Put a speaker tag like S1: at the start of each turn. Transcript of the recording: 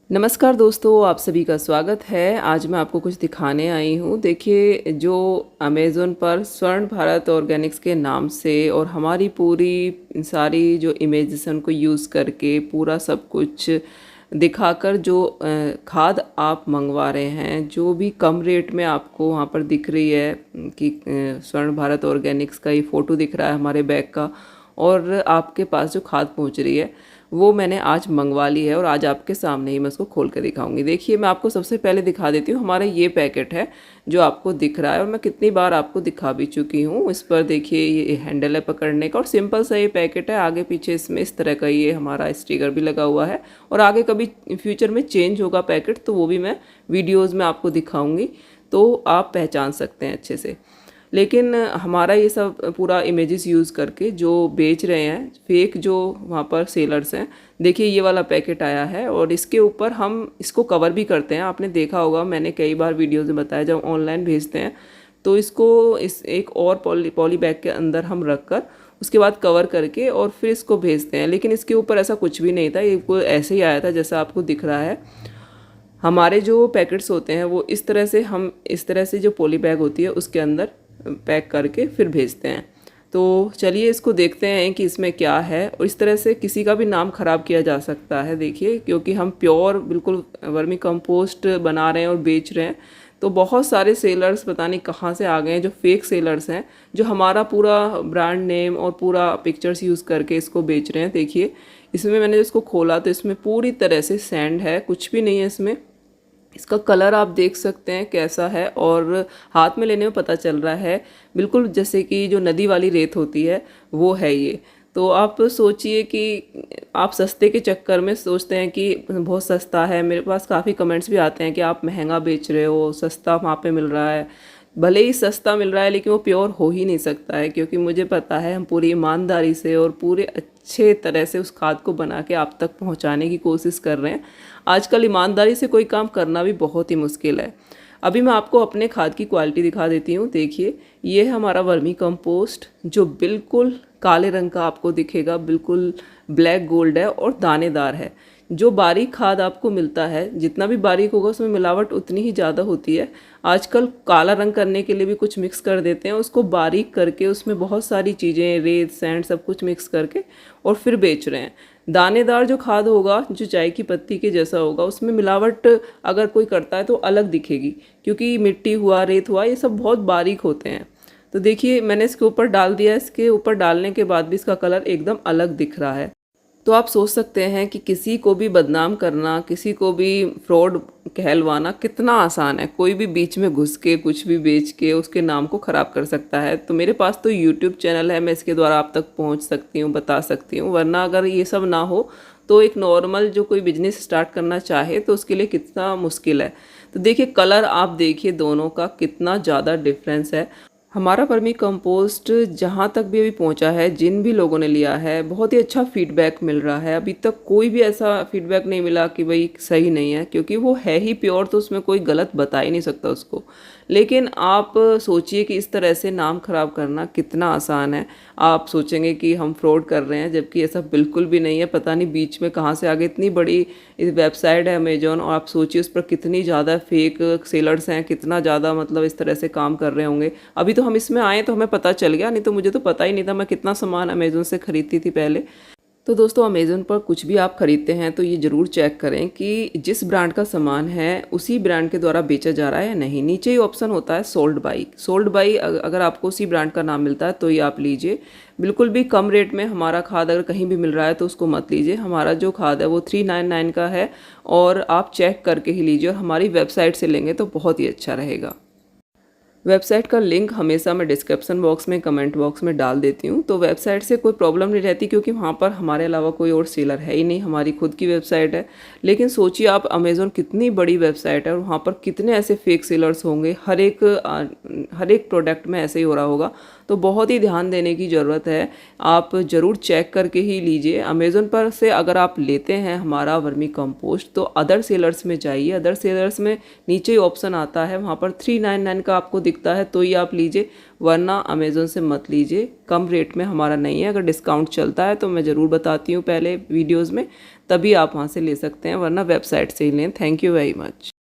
S1: नमस्कार दोस्तों, आप सभी का स्वागत है। आज मैं आपको कुछ दिखाने आई हूँ। देखिए, जो अमेज़न पर स्वर्ण भारत ऑर्गेनिक्स के नाम से और हमारी पूरी सारी जो इमेजेस हैं उनको यूज़ करके पूरा सब कुछ दिखाकर जो खाद आप मंगवा रहे हैं, जो भी कम रेट में आपको वहाँ पर दिख रही है कि स्वर्ण भारत ऑर्गेनिक्स का ये फ़ोटो दिख रहा है हमारे बैग का, और आपके पास जो खाद पहुँच रही है वो मैंने आज मंगवा ली है और आज आपके सामने ही मैं उसको खोल कर दिखाऊंगी। देखिए, मैं आपको सबसे पहले दिखा देती हूँ। हमारा ये पैकेट है जो आपको दिख रहा है और मैं कितनी बार आपको दिखा भी चुकी हूँ। इस पर देखिए ये हैंडल है पकड़ने का और सिंपल सा ये पैकेट है। आगे पीछे इसमें इस तरह का ये हमारा स्टिकर भी लगा हुआ है और आगे कभी फ्यूचर में चेंज होगा पैकेट तो वो भी मैं वीडियोज़ में आपको दिखाऊँगी, तो आप पहचान सकते हैं अच्छे से। लेकिन हमारा ये सब पूरा इमेजेस यूज़ करके जो बेच रहे हैं फेक, जो वहाँ पर सेलर्स हैं, देखिए ये वाला पैकेट आया है और इसके ऊपर हम इसको कवर भी करते हैं। आपने देखा होगा, मैंने कई बार वीडियोज़ में बताया, जब ऑनलाइन भेजते हैं तो इसको इस एक और पॉली बैग के अंदर हम रख कर उसके बाद कवर करके और फिर इसको भेजते हैं। लेकिन इसके ऊपर ऐसा कुछ भी नहीं था, ये कोई ऐसे ही आया था जैसा आपको दिख रहा है। हमारे जो पैकेट्स होते हैं वो इस तरह से, हम इस तरह से जो पॉली बैग होती है उसके अंदर पैक करके फिर भेजते हैं। तो चलिए इसको देखते हैं कि इसमें क्या है। और इस तरह से किसी का भी नाम ख़राब किया जा सकता है। देखिए, क्योंकि हम प्योर बिल्कुल वर्मी कंपोस्ट बना रहे हैं और बेच रहे हैं, तो बहुत सारे सेलर्स पता नहीं कहाँ से आ गए हैं जो फेक सेलर्स हैं, जो हमारा पूरा ब्रांड नेम और पूरा पिक्चर्स यूज़ करके इसको बेच रहे हैं। देखिए, इसमें मैंने इसको खोला तो इसमें पूरी तरह से सैंड है, कुछ भी नहीं है इसमें। इसका कलर आप देख सकते हैं कैसा है और हाथ में लेने में पता चल रहा है बिल्कुल जैसे कि जो नदी वाली रेत होती है वो है ये। तो आप सोचिए कि आप सस्ते के चक्कर में सोचते हैं कि बहुत सस्ता है। मेरे पास काफ़ी कमेंट्स भी आते हैं कि आप महंगा बेच रहे हो, सस्ता वहाँ पे मिल रहा है। भले ही सस्ता मिल रहा है लेकिन वो प्योर हो ही नहीं सकता है, क्योंकि मुझे पता है हम पूरी ईमानदारी से और पूरे अच्छे तरह से उस खाद को बना के आप तक पहुंचाने की कोशिश कर रहे हैं। आजकल ईमानदारी से कोई काम करना भी बहुत ही मुश्किल है। अभी मैं आपको अपने खाद की क्वालिटी दिखा देती हूँ। देखिए, ये है हमारा वर्मी कंपोस्ट जो बिल्कुल काले रंग का आपको दिखेगा, बिल्कुल ब्लैक गोल्ड है और दानेदार है। जो बारीक खाद आपको मिलता है, जितना भी बारीक होगा उसमें मिलावट उतनी ही ज़्यादा होती है। आजकल काला रंग करने के लिए भी कुछ मिक्स कर देते हैं, उसको बारीक करके उसमें बहुत सारी चीज़ें, रेत, सैंड, सब कुछ मिक्स करके और फिर बेच रहे हैं। दानेदार जो खाद होगा, जो चाय की पत्ती के जैसा होगा, उसमें मिलावट अगर कोई करता है तो अलग दिखेगी, क्योंकि मिट्टी हुआ, रेत हुआ, ये सब बहुत बारीक होते हैं। तो देखिए, मैंने इसके ऊपर डाल दिया। इसके ऊपर डालने के बाद भी इसका कलर एकदम अलग दिख रहा है। तो आप सोच सकते हैं कि किसी को भी बदनाम करना, किसी को भी फ्रॉड कहलवाना कितना आसान है। कोई भी बीच में घुस के कुछ भी बेच के उसके नाम को ख़राब कर सकता है। तो मेरे पास तो यूट्यूब चैनल है, मैं इसके द्वारा आप तक पहुंच सकती हूँ, बता सकती हूँ। वरना अगर ये सब ना हो तो एक नॉर्मल जो कोई बिजनेस स्टार्ट करना चाहे तो उसके लिए कितना मुश्किल है। तो देखिए, कलर आप देखिए दोनों का कितना ज़्यादा डिफरेंस है। हमारा वर्मी कंपोस्ट जहाँ तक भी अभी पहुँचा है, जिन भी लोगों ने लिया है, बहुत ही अच्छा फीडबैक मिल रहा है। अभी तक कोई भी ऐसा फीडबैक नहीं मिला कि भाई सही नहीं है, क्योंकि वो है ही प्योर, तो उसमें कोई गलत बता ही नहीं सकता उसको। लेकिन आप सोचिए कि इस तरह से नाम ख़राब करना कितना आसान है। आप सोचेंगे कि हम फ्रॉड कर रहे हैं, जबकि ऐसा बिल्कुल भी नहीं है। पता नहीं बीच में कहाँ से आ गए। इतनी बड़ी वेबसाइट है अमेजोन, और आप सोचिए उस पर कितनी ज़्यादा फेक सेलर्स हैं, कितना ज़्यादा मतलब इस तरह से काम कर रहे होंगे। अभी तो हम इसमें आए तो हमें पता चल गया, नहीं तो मुझे तो पता ही नहीं था। मैं कितना सामान अमेजोन से खरीदती थी पहले। तो दोस्तों, अमेज़न पर कुछ भी आप ख़रीदते हैं तो ये ज़रूर चेक करें कि जिस ब्रांड का सामान है उसी ब्रांड के द्वारा बेचा जा रहा है या नहीं। नीचे ही ऑप्शन होता है सोल्ड बाई। सोल्ड बाई अगर आपको उसी ब्रांड का नाम मिलता है तो ये आप लीजिए। बिल्कुल भी कम रेट में हमारा खाद अगर कहीं भी मिल रहा है तो उसको मत लीजिए। हमारा जो खाद है वो 399 का है और आप चेक करके ही लीजिए, और हमारी वेबसाइट से लेंगे तो बहुत ही अच्छा रहेगा। वेबसाइट का लिंक हमेशा मैं डिस्क्रिप्शन बॉक्स में, कमेंट बॉक्स में डाल देती हूँ। तो वेबसाइट से कोई प्रॉब्लम नहीं रहती, क्योंकि वहाँ पर हमारे अलावा कोई और सेलर है ही नहीं, हमारी खुद की वेबसाइट है। लेकिन सोचिए आप, अमेज़न कितनी बड़ी वेबसाइट है और वहाँ पर कितने ऐसे फेक सेलर्स होंगे। हर एक प्रोडक्ट में ऐसे ही हो रहा होगा। तो बहुत ही ध्यान देने की ज़रूरत है। आप ज़रूर चेक करके ही लीजिए। अमेज़न पर से अगर आप लेते हैं हमारा वर्मी कंपोस्ट तो अदर सेलर्स में जाइए। अदर सेलर्स में नीचे ही ऑप्शन आता है, वहाँ पर 399 का आपको दिख दिखता है तो ही आप लीजिए, वरना अमेज़ोन से मत लीजिए। कम रेट में हमारा नहीं है, अगर डिस्काउंट चलता है तो मैं ज़रूर बताती हूँ पहले वीडियोज़ में, तभी आप वहाँ से ले सकते हैं, वरना वेबसाइट से ही लें। Thank you very much.